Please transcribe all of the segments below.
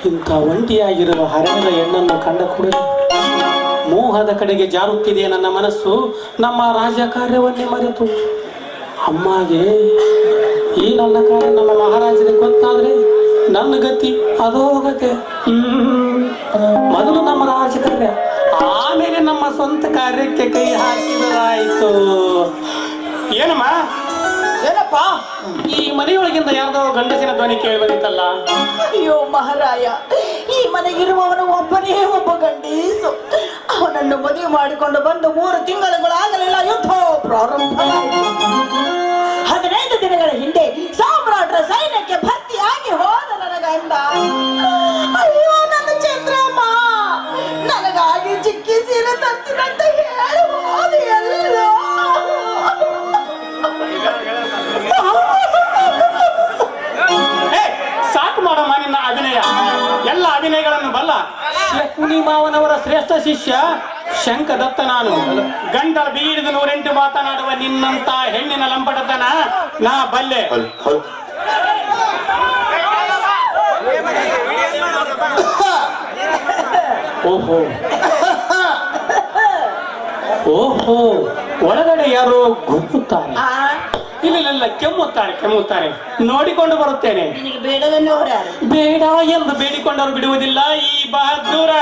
ಇಂಥ ಒಂಟಿಯಾಗಿರುವ ಹರೆಯದ ಹೆಣ್ಣನ್ನು ಕಂಡ ಕೂಡಲೇ ಮೋಹದ ಕಡೆಗೆ ಜಾರುತ್ತಿದೆ ನನ್ನ ಮನಸ್ಸು. ನಮ್ಮ ರಾಜಕಾರ್ಯವನ್ನೇ ಮರೆತು ಅಮ್ಮಗೆ ಈ ನನ್ನ ಕಾರ್ಯ ನಮ್ಮ ಮಹಾರಾಜನಿಗೆ ಗೊತ್ತಾದ್ರೆ ನನ್ನ ಗತಿ ಅದೋ ಗತಿ. ಮೊದಲು ನಮ್ಮ ರಾಜಕಾರ್ಯ, ಆಮೇಲೆ ನಮ್ಮ ಸ್ವಂತ ಕಾರ್ಯಕ್ಕೆ ಕೈ ಹಾಕಿದರಾಯಿತು. ಏನಮ್ಮ ಏನಪ್ಪ, ಈ ಮನೆಯೊಳಗಿಂದ ಯಾರ್ದೋ ಗಂಡಸಿನ ಧ್ವನಿ ಕೇಳಿ ಬಂದಿತ್ತಲ್ಲ? ಅಯ್ಯೋ ಮಹಾರಾಯ, ಈ ಮನೆಗಿರುವವನು ಒಬ್ಬನೇ ಒಬ್ಬ ಗಂಡೀಸು. ಅವನನ್ನು ಮದುವೆ ಮಾಡಿಕೊಂಡು ಬಂದು 3 ತಿಂಗಳುಗಳಾಗಲಿಲ್ಲ, ಯುದ್ಧ ಪ್ರಾರಂಭ. 15 ದಿನಗಳ ಹಿಂದೆ ಸಾಮ್ರಾಟರ ಸೈನ್ಯಕ್ಕೆ ಭರ್ತಿಯಾಗಿ ಹೋದ ನನ್ನ ಗಂಡ. ಅಯ್ಯೋ ನನ್ನ ಚಂದ್ರಮ್ಮ, ನನಗಾಗಿ ಚಿಕ್ಕಿ ಸೀರೆ ತರ್ತೀನಂತ ಹೇಳಿ ಹೋದ ಎಲ್ಲೋ. ಸಾಕು ಮಾಡಮ್ಮ ನಿನ್ನ ಅಭಿನಯ. ಎಲ್ಲ ಅಭಿನಯಗಳನ್ನು ಬಲ್ಲ ಶಕುನಿ ಮಾವನವರ ಶ್ರೇಷ್ಠ ಶಿಷ್ಯ ಶಂಖದತ್ತ ನಾನು. ಗಂಟಲ ಬೀಡಿದ 108 ಮಾತನಾಡುವ ನಿನ್ನಂತ ಹೆಣ್ಣಿನ ಲಂಪಟತನ ನಾ ಬಲ್ಲೆ. ಓಹೋ ಓಹೋ, ಒಳಗಡೆ ಯಾರೋ ಗುಮ್ಮುತ್ತಾರೆ. ಇಲ್ಲ, ಕೆಮ್ಮುತ್ತಾರೆ. ನೋಡಿಕೊಂಡು ಬರುತ್ತೇನೆ. ಬೇಡ ಎಂದು ಬೇಡಿಕೊಂಡರು ಬಿಡುವುದಿಲ್ಲ ಈ ಬಹದ್ದೂರ.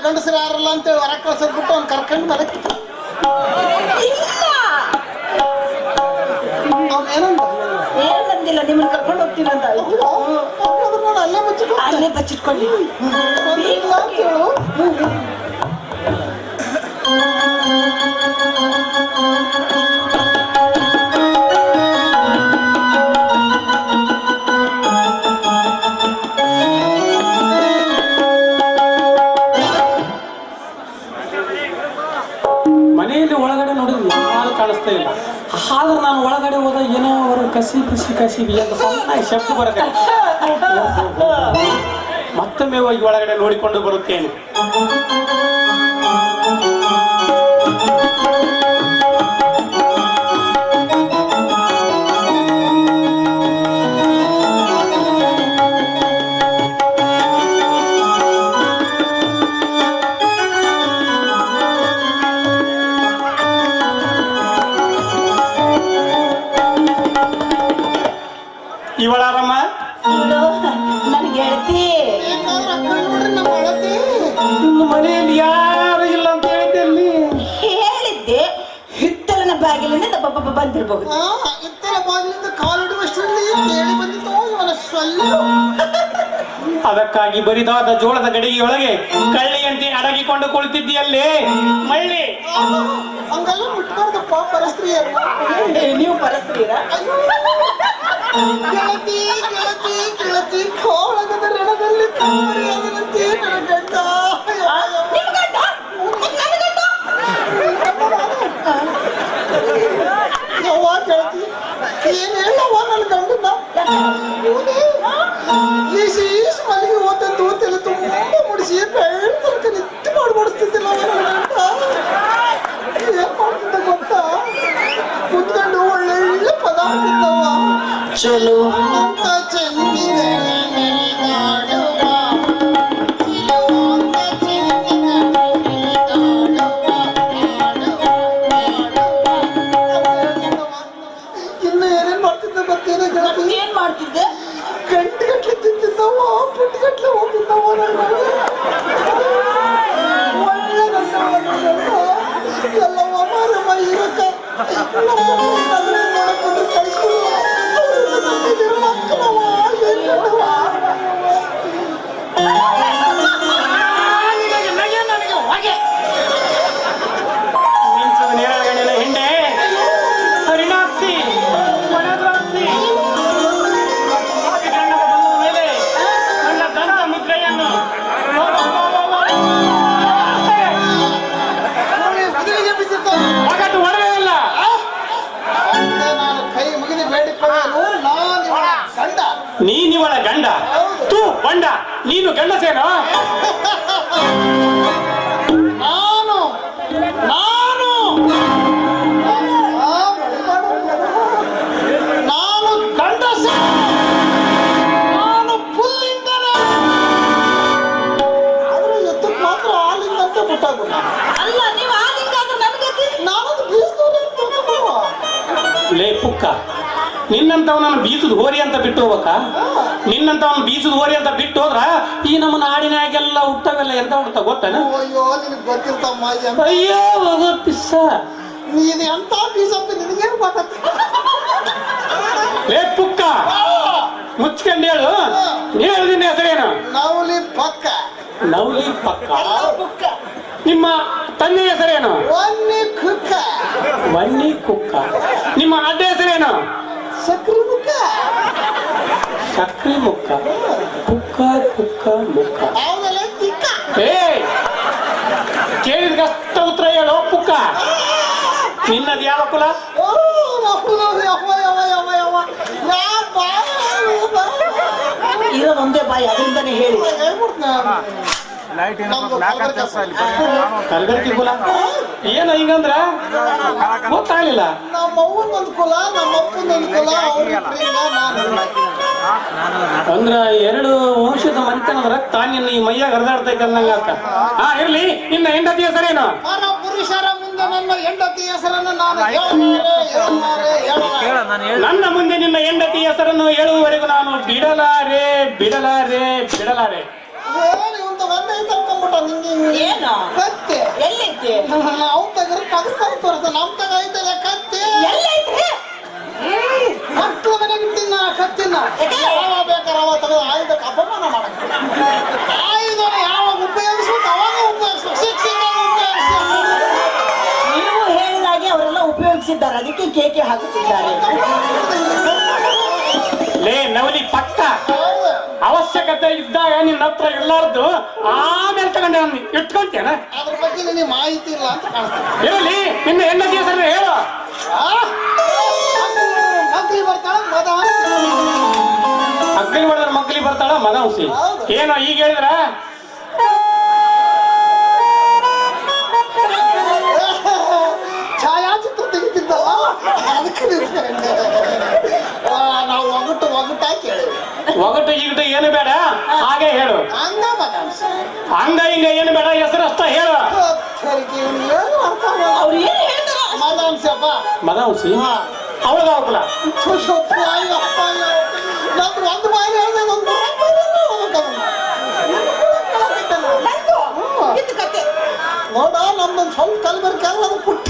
ಗಂಡಸರು ಯಾರಲ್ಲ ಅಂತೇಳಿ ಹೊರ ಕಳ್ಸದ್ಬಿಟ್ಟು ಅವ್ನು ಕರ್ಕೊಂಡು ಬರಕ್ಕೆ ಏನಂದಿಲ್ಲ, ನಿಮ್ಮನ್ನ ಕರ್ಕೊಂಡು ಹೋಗ್ತೀನಂತ. ಅಲ್ಲೇ ಬಚ್ಚಿಟ್ಕೊಳ್ಳಿ. ಮನೆಯಲ್ಲಿ ಒಳಗಡೆ ನೋಡಿದ್ರೆ ಯಾರು ಕಾಣಿಸ್ತಾ ಇಲ್ಲ. ಆದ್ರೆ ನಾನು ಒಳಗಡೆ ಹೋದ ಏನೋ ಅವರು ಕಸಿ ಅಂತ ಸಣ್ಣ ಶಬ್ದ ಬರುತ್ತೆ. ಮತ್ತೊಮ್ಮೆ ಹೋಗಿ ಒಳಗಡೆ ನೋಡಿಕೊಂಡು ಬರುತ್ತೇನೆ. ಇವಳಾರಮ್ಮ ನನ್ ಗೆಳತಿ. ಮನೆಯಲ್ಲಿ ಯಾರು ಇಲ್ಲ ಅಂತ ಹೇಳಿದ್ದೆ. ಹಿತ್ತಲಿನ ಬಾಗಿಲಿಂದ ಬಂದಿರಬಹುದು. ಹಿತ್ತಲ ಬಾಗಿಲಿಂದ ಕಾಲಿಡುವಷ್ಟರಲ್ಲಿ ಕೇಳಿ ಬಂದಿತ್ತು ಇವನ ಸೊಲ್ಲು. ಅದಕ್ಕಾಗಿ ಬರಿದಾದ ಜೋಳದ ಗಡಿಗೆಯೊಳಗೆ ಕಳ್ಳಿಯಂತೆ ಅಡಗಿಕೊಂಡು ಕುಳಿತಿದ್ದೀಯಲ್ಲೇ ಮಳ್ಳಿ. ಹಂಗೆಲ್ಲ ಮುಟ್ಬಾರ್ದಪ್ಪ ಪರಸ್ತ್ರೀಯರು. ನೀವು ಪರಸ್ತ್ರೀಯರ? ಗೆಳತಿ ಗೆಳತಿ ಗೆಳತಿ ಕೋಳಗದ ರಣದಲ್ಲಿ ಕಮ್ಮರಿಯಾದನಂತೆ ನನ್ನ ಗಂಡ. ಯವ್ವ ಗೆಳತಿ, ಏನ್ ಹೇಳವ್ವ ನನ್ನ ಗಂಡನ? ಈಸ್ ಮಲ್ಲಿಗೆ ಓದಂದು ತಲೆ ತುಂಬ ಮುಡಿಸಿ ಬೆಳ್ಳ ತನಕ ನಿತ್ಯ ಮಾಡ್ಬಿಡಿಸ್ತಿದ್ದಿಲ್ಲ ನನ್ನ ಗಂಡ. ಏನ್ ಮಾಡ್ತಿದ್ದ ಗೊತ್ತಾ? ಕುತ್ಕೊಂಡು ಒಳ್ಳೆ ಪದ ಹಾಡ್ತಿದ್ದವ. ಚಲೋ ಅಂತ ಚೆನ್ನಿನ ಇನ್ನು ಏನೇನ್ ಮಾಡ್ತಿದ್ದ ಗೊತ್ತೇನ ಗೆಳತಿ? ಏನ್ ಮಾಡ್ತಿದ್ದೆ? ಗಂಟೆಗಟ್ಲೆ ತಿಂತಿದ್ದವ, ಪುಟ್ಟಗಟ್ಲೆ ಹೋಗಿದ್ದವ. ಒಳ್ಳೆ ಎಲ್ಲವ ಮಾರಮ್ಮ ಇರಕ್ಕ ನೋಡ್ಕೊಂಡು ಕಳಿಸ್ಕೊಡುವ. ಗಂಡಸೇನೋ? ನಾನು ನಾನು ನಾನು ಗಂಡಸ, ನಾನು ಪುಲ್ಲಿಂಗನ. ಆದ್ರೆ ಎತ್ತಕ್ಕೆ ಮಾತ್ರ ಆಲಿಂಗ ಅಂತ ಗೊತ್ತಾಗುಲ್ಲ. ಅಲ್ಲ ನೀವು ಆ ಲಿಂಗ ಆದ್ರೆ ನನ್ಗತಿ ನಾನದು ಬೀಸ್ದವ್ರೆ ಅಂತ ತಿಳ್ಕೊಂಡ್ಬಿಡುವ. ಲೇ ಪುಕ್ಕ, ನಿನ್ನಂತವನನ್ನು ಬೀಸದ ಹೋರಿ ಅಂತ ಬಿಟ್ಟು ಹೋಗ್ಬೇಕ? ನಿನ್ನಂತವನ್ ಬೀಸದ ಹೋರಿ ಅಂತ ಬಿಟ್ಟು ಹೋದ್ರ ಈ ನಮ್ಮ ನಾಡಿನಾಗೆಲ್ಲ ಹುಟ್ಟವೆಲ್ಲ ಎಂತ ಹುಡ್ತ ಗೊತ್ತೇನ? ಅಯ್ಯೋ ನಿನಗೆ ಗೊತ್ತಿರ್ತಮ್ಮ. ಅಯ್ಯೋ ಹೋಗೋ ಪಿಸ್ಸ. ನೀನು ಎಂತ ಬೀಸಪ್ಪ, ನಿನಗೇನು ಗೊತ್ತ? ಲೇ ಪುಕ್ಕ, ಮುಚ್ಕೊಂಡು ಹೇಳು. ಹೇಳು ನಿನ್ನ ಹೆಸರೇನು? ನವಲಿ ಪಕ್ಕ. ನವಲಿ ಪಕ್ಕ. ಬುಕ್ಕ ನಿಮ್ಮ ತಂದೆ ಹೆಸರೇನು? ಒನ್ನಿ ಕುಕ್ಕ. ವನ್ನಿ ಕುಕ್ಕ. ನಿಮ್ಮ ಅಡ್ಡ ಹೆಸರೇನು? ಸಕ್ರಿ ಮುಕ್ಕ. ಸಕ್ರಿ ಮುಕ್ಕ. ಕುಕ್ಕ ಕುಕ್ಕ ಮುಕ್ಕ. ಅವನೆಲ್ಲ ತಿಕ್ಕ. ಏ ಕೇಳಿದ ಕಷ್ಟ ಉತ್ತರ ಹೇಳು ಪುಕ್ಕ. ನಿನ್ನದು ಯಾವ ಕುಲ? ಓ ಯವ್ವ ಯವ್ವ ಯವ್ವ ಯವ್ವ ಯಾ ಇರೋದೊಂದೇ ಬಾಯಿ, ಅದರಿಂದನೇ ಹೇಳಿ. ಕಲ್ಗರ್ತಿ ಕುಲ ಏನು ಹಿಂಗಂದ್ರ ಗೊತ್ತಾಗ್ಲಿಲ್ಲ. ನಮ್ಮ ಅವ್ವನೊಂದು ಕುಲ, ನಮ್ಮ ಅಪ್ಪನೊಂದು ಕುಲ, ಅಂದ್ರ ಎರಡು ವಂಶದ ಮನೆತನದ ರಕ್ತ ನಿನ್ನ ಈ ಮೈಯಾಗ ಹರಿದಾಡ್ತೈತೆ ಅಂದಂಗ ಅರ್ಥ. ಹಾ ಇರ್ಲಿ, ನಿನ್ನ ಹೆಂಡತಿ ಹೆಸರೇನು? ಪರ ಪುರುಷರ ಮುಂದೆ ನನ್ನ ಹೆಂಡತಿ ಹೆಸರನ್ನು ನಾನು ನನ್ನ ಮುಂದೆ ನಿನ್ನ ಹೆಂಡತಿ ಹೆಸರನ್ನು ಹೇಳುವವರೆಗೂ ನಾನು ಬಿಡಲಾರೆ ಬಿಡಲಾರೆ ಬಿಡಲಾರೆ. ಇವಂತ ಒಂದೇ ತಕೊಂಡ್ಬಿಟ್ಟ ನಿಂಗೆ. ಏನು ಕತ್ತೆ ಎಲ್ಲೈತಿ? ಅವ್ ತೆಗ್ರೆ ಕಗಸ್ತಾನೆ ತೋರ್ಸ. ನಮ್ ತಗ ಐತಲ್ಲ ಕತ್ತೆ. ಎಲ್ಲೈತಿ? ಮಕ್ಕಳ ಮನೆಗೆ ತಿನ್ನ ಕತ್ತಿನ ಯಾವ ಬೇಕಾದ್ರೆ ಅವ ತೆಗೆದು ಆಯುಧಕ್ಕೆ ಅಪಮಾನ ಮಾಡಕ್ಕೆ. ಆಯುಧನ ಯಾವಾಗ ಉಪಯೋಗಿಸ್ಬೇಕು ಅವಾಗ ಉಪಯೋಗಿಸ್ಬೇಕು. ಶಿಕ್ಷೆಗಾಗಿ ಉಪಯೋಗಿಸ್ಬೇಕು. ನೀವು ಹೇಳಿದಾಗೆ ಅವರೆಲ್ಲ ಉಪಯೋಗಿಸಿದ್ದಾರೆ, ಅದಕ್ಕೆ ಕೇಕೆ ಹಾಕುತ್ತಿದ್ದಾರೆ. ಲೇ ನವಲಿ ಪಕ್ಕ, ಅವಶ್ಯಕತೆ ಇದ್ದಾಗ ನಿನ್ನ ಹತ್ರ ಇರ್ಲಾರ್ದು ಆಮೇಲೆ ತಗೊಂಡೆ ಇಟ್ಕೊಂತೇನ? ಅದ್ರ ಬಗ್ಗೆ ನಿನಗೆ ಮಾಹಿತಿ ಇಲ್ಲ ಅಂತ ಕಾಣಿಸ್ತದೆ. ಇರಲಿ, ನಿನ್ನ ಹೆಂಡತಿ ಹೆಸರು ಹೇಳು. ಮಕ್ಕಳಿಗೆ ಬರ್ತಾಳ ಮದ. ಅಗ್ಲಿ ಹೊಡೆದ್ರ ಮಗ್ಲಿ ಬರ್ತಾಳ ಮದೌಸಿ. ಏನೋ ಈಗ ಹೇಳಿದ್ರ? ಛಾಯಾಚಿತ್ರ ತೆಗಿತಿದ್ದಲ್ಲ ಅದಕ್ಕೆ ನಾವು ಒಗಟಾಗಿ ಕೇಳಿವಿ. ಒಗಟು ಈಗಟು ಏನು ಬೇಡ, ಹಾಗೆ ಹೇಳು. ಹಂಗ ಮದಾಂಶ ಹಂಗ ಹಿಂಗ ಏನು ಬೇಡ, ಹೆಸರು ಅಷ್ಟ ಹೇಳು. ಅವ್ರು ಏನು ಹೇಳ್ತಾರ? ಮದಾಂಶಪ್ಪ ಮದೌಸಿ ಅವಳದ ಅವಕಲ. ನಂದು ಒಂದು ಬಾರಿ ಹೇಳಿದೆ, ಒಂದು ಇದು ಕತೆ. ನೋಡ ನಮ್ದೊಂದು ಸ್ವಲ್ಪ ಕಲ್ಬರ್ಕೆ ಆದ್ರೆ ಅದು ಪುಟ್ಟ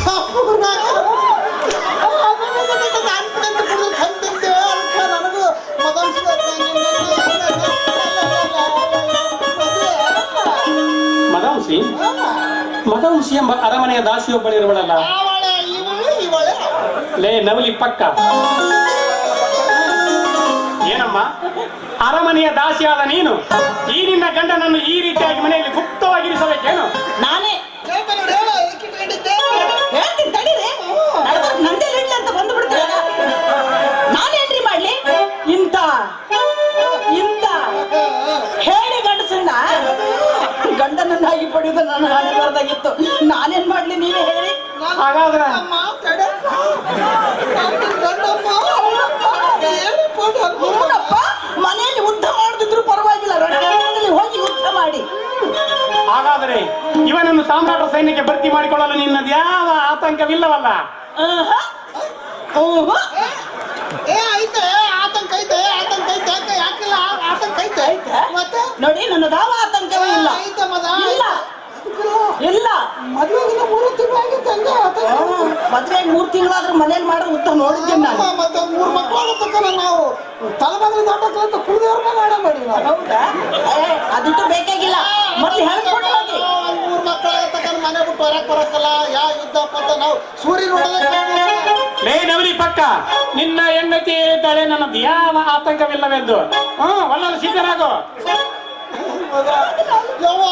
ನನಗೂ ಮದಾಂಶ ಮದೌಸಿ ಮದೌಸಿ ಎಂಬ ಅರಮನೆಯ ದಾಸಿಯೊಬ್ಬಳಿರುವಳಲ್ಲ. ಇವಳೆ ಲೇ ನವಲಿ ಪಕ್ಕ, ಏನಮ್ಮ ಅರಮನೆಯ ದಾಸಿಯಾದ ನೀನು ಈ ನಿನ್ನ ಗಂಡನನ್ನು ಈ ರೀತಿಯಾಗಿ ಮನೆಯಲ್ಲಿ ಗುಪ್ತವಾಗಿರಿಸಬೇಕೇನು? ನಾನೇ ಹೇಳ್ತೀನಿ ತಡೀರಿ. ನಂದೇ ಇಡ್ಲಿ ಅಂತ ಬಂದು ಬಿಡ್ತೀರ. ನಾನೇನ್ರಿ ಮಾಡ್ಲಿ? ಇಂತ ಇಂತ ಹೇಳಿ ಗಂಡಸನ್ನ ಗಂಡನನ್ನಾಗಿ ಪಡೆಯುವುದು ನಾನು ಹಾಳಬಾರ್ದಾಗಿತ್ತು. ನಾನೇನ್ ಮಾಡ್ಲಿ ನೀವೇ ಹೇಳಿ. ಹಾಗಾದ್ರೆ ನೋಡಪ್ಪ, ಮನೆಯಲ್ಲಿ ಯುದ್ಧ ಮಾಡದಿದ್ರು ಪರವಾಗಿಲ್ಲ, ರಣರಂಗದಲ್ಲಿ ಹೋಗಿ ಯುದ್ಧ ಮಾಡಿ. ಹಾಗಾದರೆ ಇವನನ್ನು ಸಾಮ್ರಾಟ ಸೈನ್ಯಕ್ಕೆ ಭರ್ತಿ ಮಾಡಿಕೊಳ್ಳಲು ನಿನ್ನದು ಯಾವ ಆತಂಕವಿಲ್ಲವಲ್ಲ? ಐತೆ ಆತಂಕ ಐತೆ, ಆತಂಕ ಐತೆ. ಯಾಕೆ ಯಾಕಿಲ್ಲ? ಆತಂಕ ಐತೆ ಮತ್ತೆ ನೋಡಿ, ನನ್ನದಾವ ಆತಂಕವೇ ಇಲ್ಲ. ಐತೆ ಮದ ಇಲ್ಲ ಇಲ್ಲ. ಮದುವೆಗಿನ 3 ತಿಂಗಳಾಗಿತ್ತು. ಹಂಗ ಮದ್ವೆ 3 ತಿಂಗಳಾದ್ರೂ ಮನೇಲಿ ಮಾಡೋ ಯುದ್ಧ ನೋಡಿದ್ದೀನಿ ನಾನು. ಮತ್ತೆ 3 ಮಕ್ಕಳಾಗತ್ತಕ್ಕ ನಾವು ತಲೆಬಾಗಿಲು ದಾಟಕ್ಲಂತ ಕುಡಿದವ್ರನ್ನ ಮಾಡ ಮಾಡಿ ನಾವು. ಹೌದಾ? ಅದಿಟ್ಟು ಬೇಕಾಗಿಲ್ಲ, ಮೊದ್ಲು ಹೇಳ್ಕೊಂಡು ಹೋಗಿ. 3 ಮಕ್ಕಳಾಗತ್ತಕ್ಕ ಮನೆ ಬಿಟ್ಟು ಹೊರಕ್ ಬರಕ್ಕಲ್ಲ. ಯಾವ ಯುದ್ಧ ಪತ್ತ ನಾವು ಸೂರ್ಯ ನೋಡೋದಕ್ಕೆ. ಲೇ ನವಲಿ ಪಕ್ಕ, ನಿನ್ನ ಹೆಂಡತಿ ಹೇಳಿದ್ದಾಳೆ ನನ್ನದು ಯಾವ ಆತಂಕವಿಲ್ಲವೆಂದು. ಒಳ್ಳೆ ಸಿದ್ಧರಾಗು. ಯವ್ವ